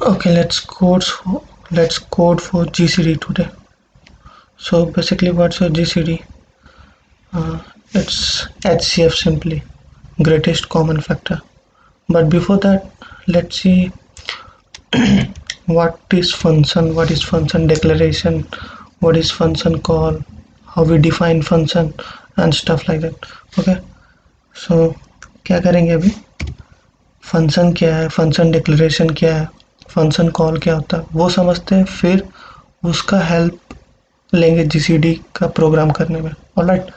Okay, let's code for GCD today. So basically, what's your GCD? It's HCF simply, greatest common factor. But before that, let's see what is function declaration, what is function call, how we define function and stuff like that. Okay, so क्या करेंगे अभी? Function क्या है, function declaration क्या है, function call क्या होता है, वो समझते हैं, फिर उसका हेल्प लेंगे जीसीडी का प्रोग्राम करने में। ऑलराइट,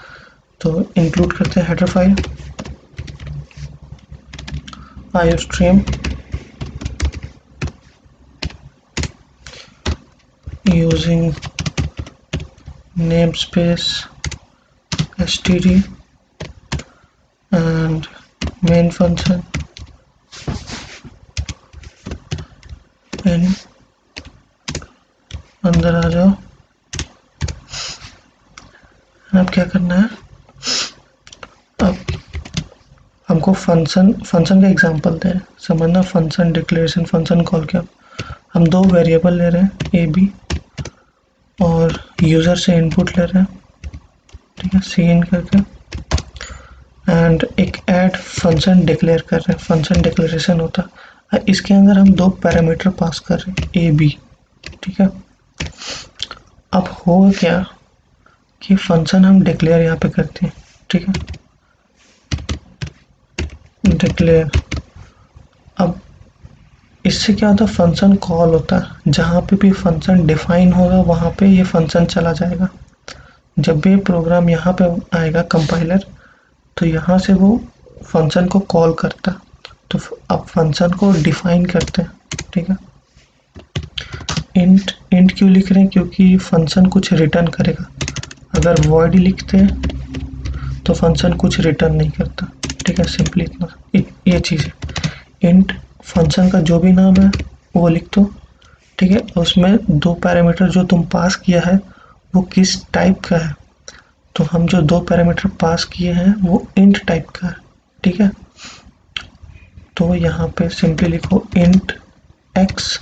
तो इंक्लूड करते हैं header file iostream using namespace std and main function in अंदर आ जाओ। अब क्या करना है, अब हमको फंक्शन का एग्जांपल दे, समझना फंक्शन डिक्लेरेशन फंक्शन कॉल क्या। हम दो वेरिएबल ले रहे हैं ए बी और यूज़र से इनपुट ले रहे हैं, ठीक है, सी इन करके, एंड एक ऐड फंक्शन डिक्लेयर कर रहे हैं, फंक्शन डिक्लेरेशन होता है। इसके अंदर हम दो पैरामीटर पास कर रहे हैं ए बी, ठीक है। अब होगा क्या कि फंक्शन हम डिक्लेयर यहाँ पे करते हैं, ठीक है, डिक्लेयर। अब इससे क्या होता है, फंक्शन कॉल होता है, जहाँ पे भी फंक्शन डिफाइन होगा वहाँ पे ये फंक्शन चला जाएगा। जब भी प्रोग्राम यहाँ पे आएगा कंपाइलर, तो यहाँ से वो फंक्शन को कॉल करता है। तो अब फंक्शन को डिफाइन करते हैं, ठीक है। इंट क्यों लिख रहे हैं, क्योंकि फंक्शन कुछ रिटर्न करेगा। अगर वॉइड लिखते हैं तो फंक्शन कुछ रिटर्न नहीं करता, ठीक है, सिंपली इतना ये चीज़ है। इंट फंक्शन का जो भी नाम है वो लिख दो, ठीक है। उसमें दो पैरामीटर जो तुम पास किया है वो किस टाइप का है, तो हम जो दो पैरामीटर पास किए हैं वो इंट टाइप का है, ठीक है। तो यहाँ पे सिंपली लिखो इंट एक्स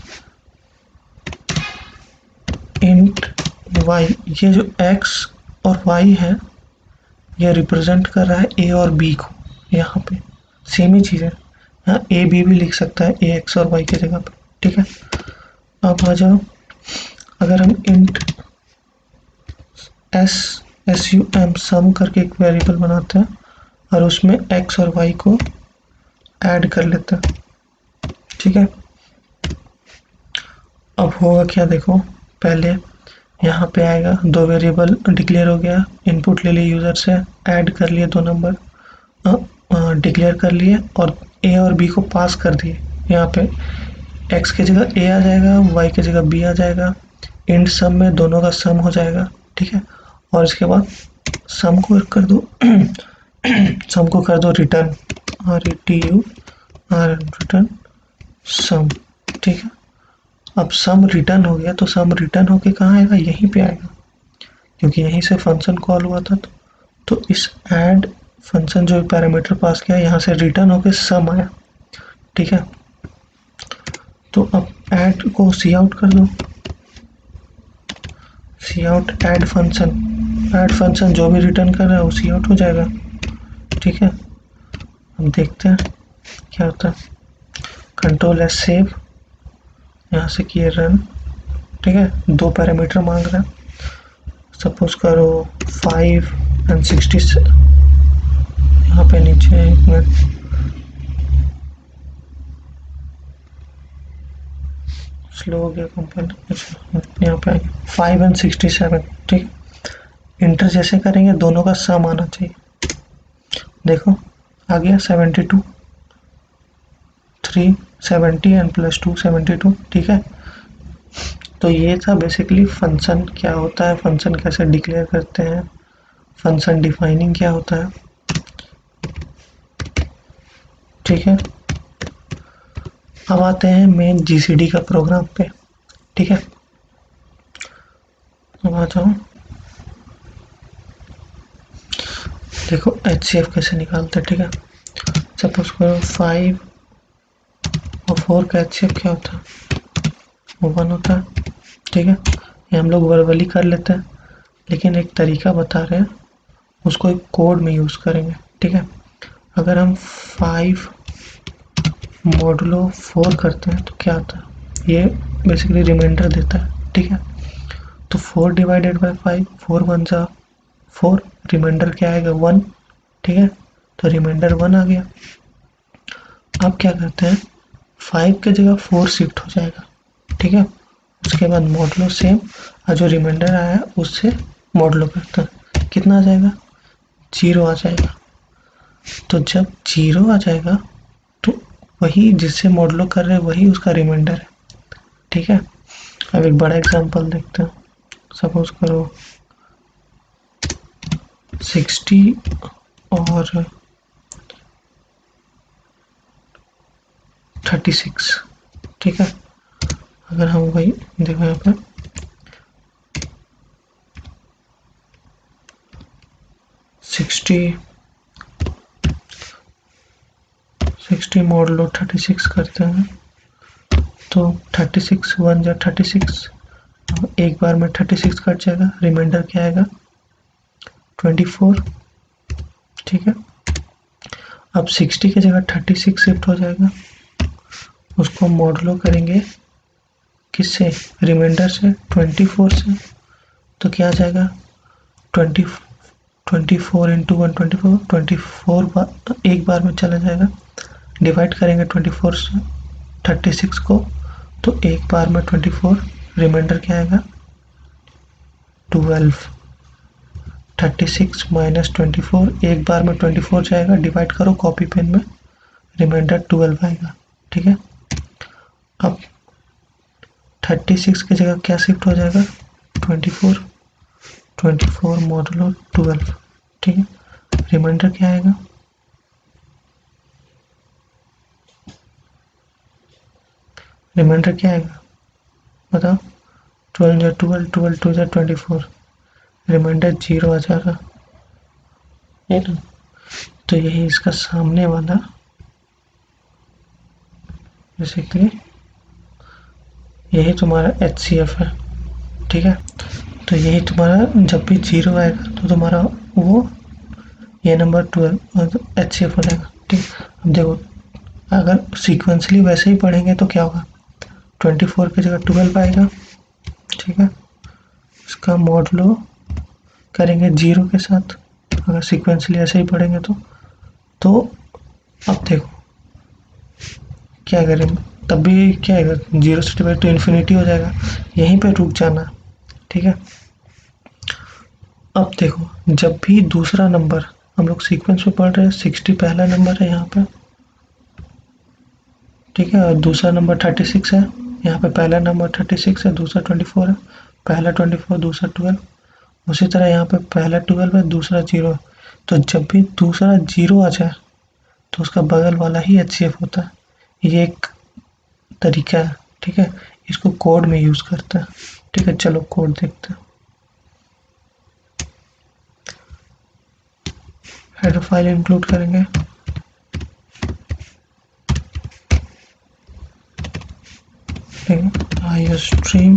इंट वाई। ये जो एक्स और वाई है ये रिप्रेजेंट कर रहा है ए और बी को, यहाँ पे सेम ही चीज़ है, यहाँ ए बी भी लिख सकता है ए एक्स और वाई की जगह पे, ठीक है। अब आ जाओ, अगर हम इंट एस यू एम सम करके एक वेरिएबल बनाते हैं और उसमें एक्स और वाई को ऐड कर लेते हैं, ठीक है। अब होगा क्या देखो, पहले यहाँ पे आएगा, दो वेरिएबल डिक्लेयर हो गया, इनपुट ले लिए यूज़र से, ऐड कर लिए दो नंबर, डिक्लेयर कर लिए और ए और बी को पास कर दिए। यहाँ पे एक्स की जगह ए आ जाएगा, वाई की जगह बी आ जाएगा, इंट सम में दोनों का सम हो जाएगा, ठीक है। और इसके बाद सम को कर दो सम को कर दो रिटर्न, RETU रिटर्न सम, ठीक है। अब सम रिटर्न हो गया, तो सम रिटर्न होके कहाँ आएगा, यहीं पे आएगा, क्योंकि यहीं से फंक्शन कॉल हुआ था। तो इस ऐड फंक्शन जो पैरामीटर पास किया यहाँ से रिटर्न होके सम आया, ठीक है। तो अब ऐड को सी आउट कर दो, सी आउट ऐड फंक्शन जो भी रिटर्न कर रहा है वो सी आउट हो जाएगा, ठीक है। हम देखते हैं क्या होता है, कंट्रोल एस सेव, यहाँ से किए रन, ठीक है। दो पैरामीटर मांग रहा है, सपोज करो 5 एंड 60, यहाँ पे नीचे एक मिनट, स्लो हो गया कंपाइल, यहाँ पे आएंगे 5 एंड 67, ठीक। इंटर जैसे करेंगे दोनों का सम आना चाहिए, देखो आ गया 72, 370 एंड प्लस 2 72, ठीक है। तो ये था बेसिकली फंक्शन क्या होता है, फंक्शन कैसे डिक्लेयर करते हैं, फंक्शन डिफाइनिंग क्या होता है, ठीक है। अब आते हैं मेन जीसीडी का प्रोग्राम पे, ठीक है। अब आ जाओ, देखो HCF कैसे निकालते हैं, ठीक है। सपोज करो 5 और 4 का HCF क्या होता है, वो 1 होता है। ठीक है, ये हम लोग वर्बली कर लेते हैं, लेकिन एक तरीका बता रहे हैं, उसको एक कोड में यूज़ करेंगे। ठीक है, अगर हम 5 मॉडुलो 4 करते हैं तो क्या आता है, ये बेसिकली रिमाइंडर देता है। ठीक है, तो 4 डिवाइडेड बाई 5, 4 1 जा 4, रिमाइंडर क्या आएगा 1। ठीक है, तो रिमाइंडर 1 आ गया। अब क्या करते हैं, 5 की जगह 4 शिफ्ट हो जाएगा। ठीक है, उसके बाद मॉडुलो सेम, और जो रिमाइंडर आया उससे मॉडुलो करते हैं, कितना आ जाएगा, 0 आ जाएगा। तो जब 0 आ जाएगा तो वही जिससे मॉडुलो कर रहे हैं वही उसका रिमाइंडर है। ठीक है, अब एक बड़ा एग्जांपल देखते हैं। सपोज करो 60 और 36। ठीक है, अगर हम वही देखो यहाँ पे 60 मॉडुलो 36 करते हैं तो 36 1 जा 36, एक बार में 36 कट जाएगा, रिमाइंडर क्या आएगा 24। ठीक है, अब 60 की जगह 36 शिफ्ट हो जाएगा, उसको मॉडुलो करेंगे किससे, रिमाइंडर से 24 से, तो क्या आ जाएगा 24 इंटू 1 24 बार एक बार में चला जाएगा, डिवाइड करेंगे 24 से 36 को, तो एक बार में 24, रिमाइंडर क्या आएगा 12। 36 माइनस 24, एक बार में 24 जाएगा, डिवाइड करो कॉपी पेन में, रिमाइंडर 12 आएगा। ठीक है, अब 36 की जगह क्या शिफ्ट हो जाएगा 24, 24 मॉडुलो 12। ठीक है, रिमाइंडर क्या आएगा, रिमाइंडर क्या आएगा बताओ, 12 या 12, 12 2 या 24, रिमाइंडर 0 आ जाएगा, है ना। तो यही इसका सामने वाला बेसिकली यही तुम्हारा HCF है। ठीक है, तो यही तुम्हारा जब भी 0 आएगा तो तुम्हारा वो ये नंबर 12 HCF हो जाएगा। ठीक, अब देखो अगर सीक्वेंसली वैसे ही पढ़ेंगे तो क्या होगा, 24 की जगह 12 आएगा। ठीक है, इसका मॉडुलो करेंगे 0 के साथ, अगर सीक्वेंसली ऐसे ही पढ़ेंगे तो अब देखो क्या करें, तब भी क्या है, 0 से डिवाइड तो इन्फिनिटी हो जाएगा, यहीं पे रुक जाना। ठीक है, अब देखो जब भी दूसरा नंबर, हम लोग सीक्वेंस में पढ़ रहे हैं, 60 पहला नंबर है यहाँ पे। ठीक है, और दूसरा नंबर 36 है, यहाँ पे पहला नंबर 36 है, दूसरा 24 है, पहला 24 दूसरा 12, उसी तरह यहाँ पे पहला 12 है, दूसरा 0 है। तो जब भी दूसरा 0 आ जाए तो उसका बगल वाला ही HCF होता है। ये एक तरीका है। ठीक है, इसको कोड में यूज़ करते हैं। ठीक है, चलो कोड देखते हैं। हेडर फाइल इंक्लूड करेंगे, IOStream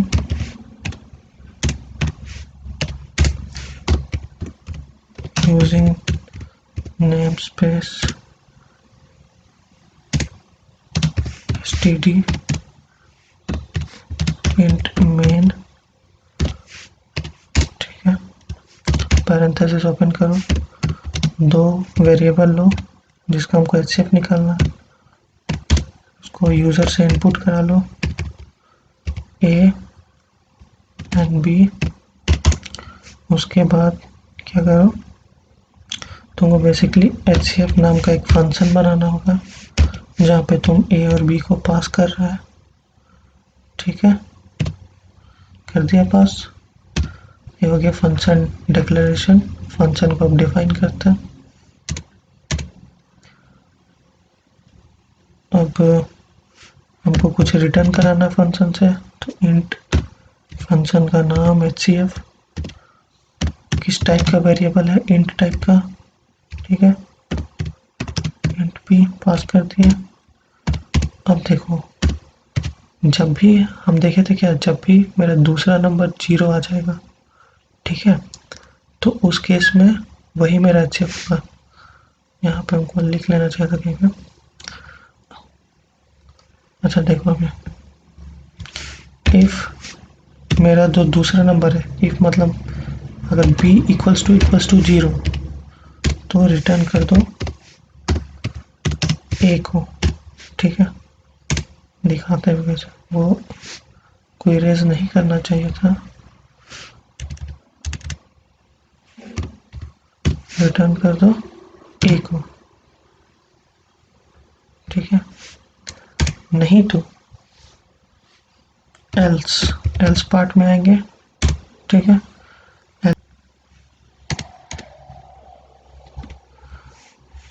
using namespace std int main। ठीक है, पैरेंथेसिस ओपन करो, दो वेरिएबल लो जिसका हमको HCF निकालना, उसको यूज़र से इनपुट करा लो A एंड B। उसके बाद क्या करो, तुमको बेसिकली HCF नाम का एक फंक्शन बनाना होगा जहाँ पे तुम A और B को पास कर रहा है। ठीक है, कर दिया पास, ये हो गया फंक्शन डिक्लेरेशन। फंक्शन को अब डिफाइन करते हैं। अब हमको कुछ रिटर्न कराना फंक्शन से, तो इंट फंक्शन का नाम HCF, किस टाइप का वेरिएबल है, इंट टाइप का। ठीक है, इंट p पास कर दिया। अब देखो जब भी हम देखे थे क्या, जब भी मेरा दूसरा नंबर 0 आ जाएगा, ठीक है, तो उस केस में वही मेरा एचसीएफ होगा। यहाँ पे हमको लिख लेना चाहिए था कहीं पे। अच्छा देखो अभी, इफ मेरा जो दूसरा नंबर है, इफ मतलब अगर b इक्वल्स टू 0 तो रिटर्न कर दो a को, ठीक है। दिखाते हुए वो कोई रेज नहीं करना चाहिए था। रिटर्न कर दो a को, ठीक है। नहीं तो एल्स पार्ट में आएंगे, ठीक है।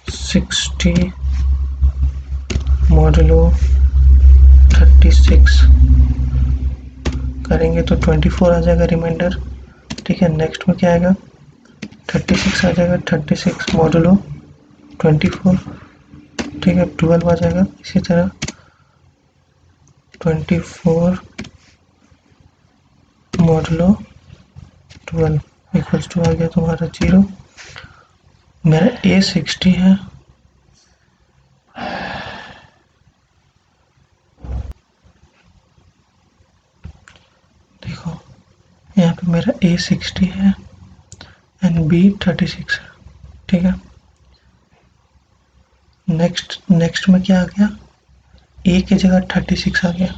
60 मॉडुलो 36 करेंगे तो 24 आ जाएगा रिमाइंडर, ठीक है। नेक्स्ट में क्या आएगा, 36 आ जाएगा, 36 मॉडुलो 24, ठीक है। 12 आ जाएगा। इसी तरह 24 मॉडुलो 12 इक्वल्स टू आ गया तुम्हारा 0। मेरा a 60 है, देखो यहाँ पे मेरा a 60 है एंड b 36 है, ठीक है। नेक्स्ट में क्या आ गया, a की जगह 36 आ गया,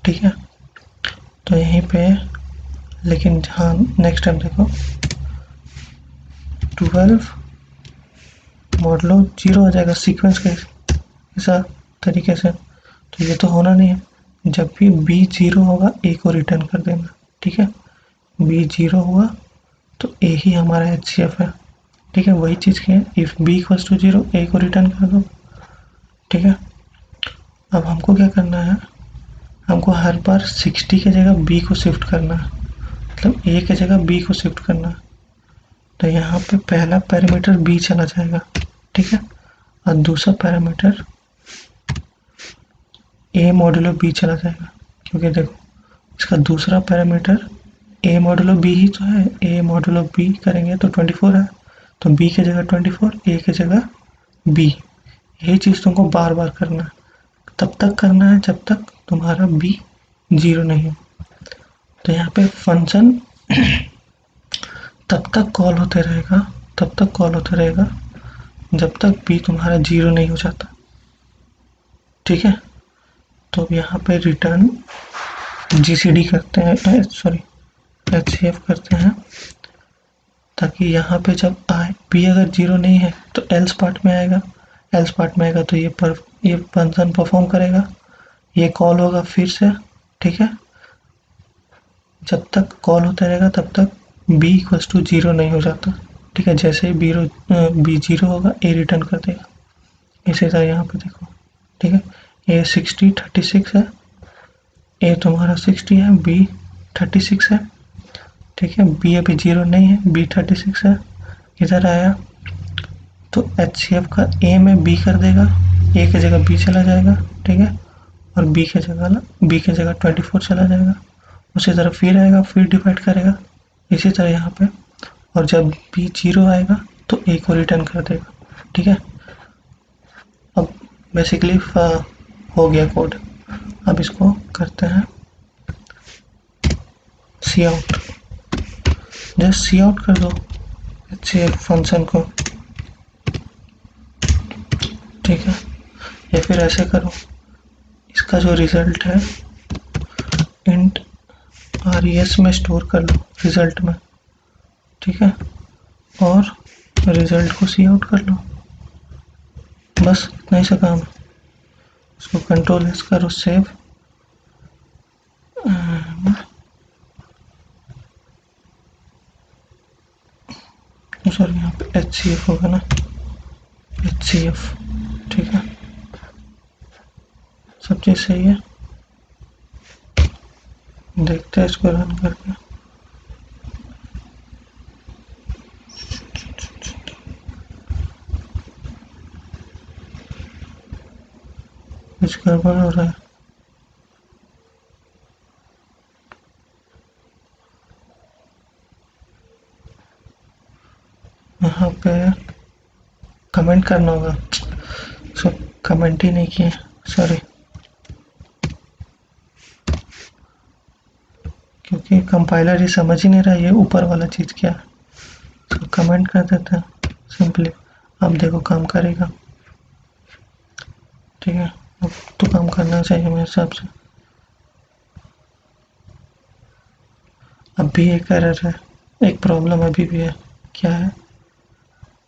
ठीक है। तो यहीं पे, लेकिन जहाँ नेक्स्ट टाइम देखो 12 मॉडलो 0 आ जाएगा सीक्वेंस के ऐसा तरीके से। तो ये तो होना नहीं है। जब भी b 0 होगा a को रिटर्न कर देना, ठीक है। b 0 हुआ तो a ही हमारा एचसीएफ है, ठीक है। वही चीज़ की है, if b equals to 0 a को रिटर्न कर दो, ठीक है। अब हमको क्या करना है, हमको हर बार 60 की जगह b को शिफ्ट करना है, मतलब a की जगह b को शिफ्ट करना है। तो यहाँ पे पहला पैरामीटर b चला जाएगा, ठीक है। और दूसरा पैरामीटर a मॉडुलो b चला जाएगा, क्योंकि देखो इसका दूसरा पैरामीटर a मॉडुलो b ही तो है। a मॉडुलो b करेंगे तो 24 है, तो b की जगह 24, a की जगह b। यही चीज़ तुमको बार बार करना है, तब तक करना है जब तक तुम्हारा b 0 नहीं हो। तो यहाँ पे फंक्शन तब तक कॉल होते रहेगा, जब तक b तुम्हारा 0 नहीं हो जाता, ठीक है। तो अब यहाँ पे रिटर्न जीसीडी करते हैं, सॉरी एचसीएफ करते हैं, ताकि यहाँ पे जब आए b अगर 0 नहीं है तो एल्स पार्ट में आएगा। एल्स पार्ट में आएगा तो ये फंक्शन परफॉर्म करेगा, ये कॉल होगा फिर से, ठीक है। जब तक कॉल होता रहेगा तब तक b इक्वल्स टू 0 नहीं हो जाता, ठीक है। जैसे ही b 0 होगा a रिटर्न कर देगा। इसी तरह यहाँ पे देखो, ठीक है। a 60 36 है, a तुम्हारा 60 है, b 36 है, ठीक है। b अभी 0 नहीं है, b 36 है। इधर आया तो एचसीएफ का a में b कर देगा, a की जगह b चला जाएगा, ठीक है। और b की जगह 24 चला जाएगा। उसी तरह फिर आएगा, फिर डिवाइड करेगा, इसी तरह यहाँ पे। और जब b 0 आएगा तो a को रिटर्न कर देगा, ठीक है। अब बेसिकली हो गया कोड। अब इसको करते हैं सी आउट, जस्ट सी आउट कर दो एचसीएफ फंक्शन को, ठीक है। या फिर ऐसे करो, इसका जो रिजल्ट है इंट res में स्टोर कर लो रिजल्ट में, ठीक है। और रिजल्ट को सी आउट कर लो, बस इतना ही सा काम है। इसको कंट्रोल एस करो, सेव, सॉरी यहाँ पे एचसीएफ होगा ना, एचसीएफ, ठीक है। सब चीज़ सही है, देखते हैं इसको रन करके। कुछ गड़बड़ हो रहा है। यहाँ पे कमेंट करना होगा, सो कमेंट ही नहीं किए, सॉरी, क्योंकि कंपाइलर ही समझ ही नहीं रहा ये ऊपर वाला चीज़ क्या है। तो कमेंट कर देते हैं सिंपली। अब देखो काम करेगा, ठीक है। अब तो काम करना चाहिए मेरे हिसाब से। अब भी एक एरर है, एक प्रॉब्लम अभी भी है। क्या है?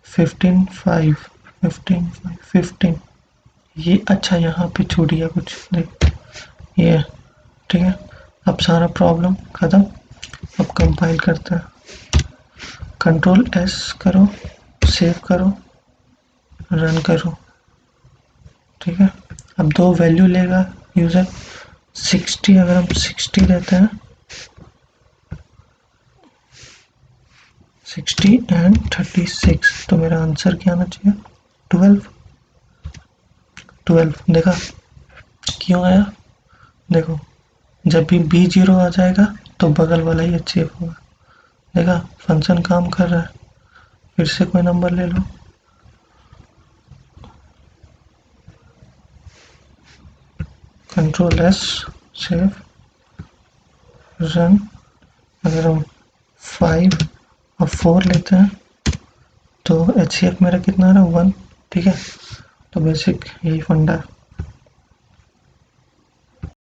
15 ये अच्छा यहाँ पे छूट गया कुछ, देख ये, ठीक है। अब सारा प्रॉब्लम ख़त्म। अब कंपाइल करता है, कंट्रोल एस करो, सेव करो, रन करो, ठीक है। अब दो वैल्यू लेगा यूज़र, 60, अगर हम 60 देते हैं, 60 एंड 36, तो मेरा आंसर क्या आना चाहिए? 12। देखा क्यों आया? देखो, जब भी B0 आ जाएगा तो बगल वाला ही अचीव होगा। देखा फंक्शन काम कर रहा है। फिर से कोई नंबर ले लो, कंट्रोल एस, सेव, रन। अगर हम 5 और 4 लेते हैं तो HCF मेरा कितना आ रहा है? 1, ठीक है। तो बेसिक यही फंडा है।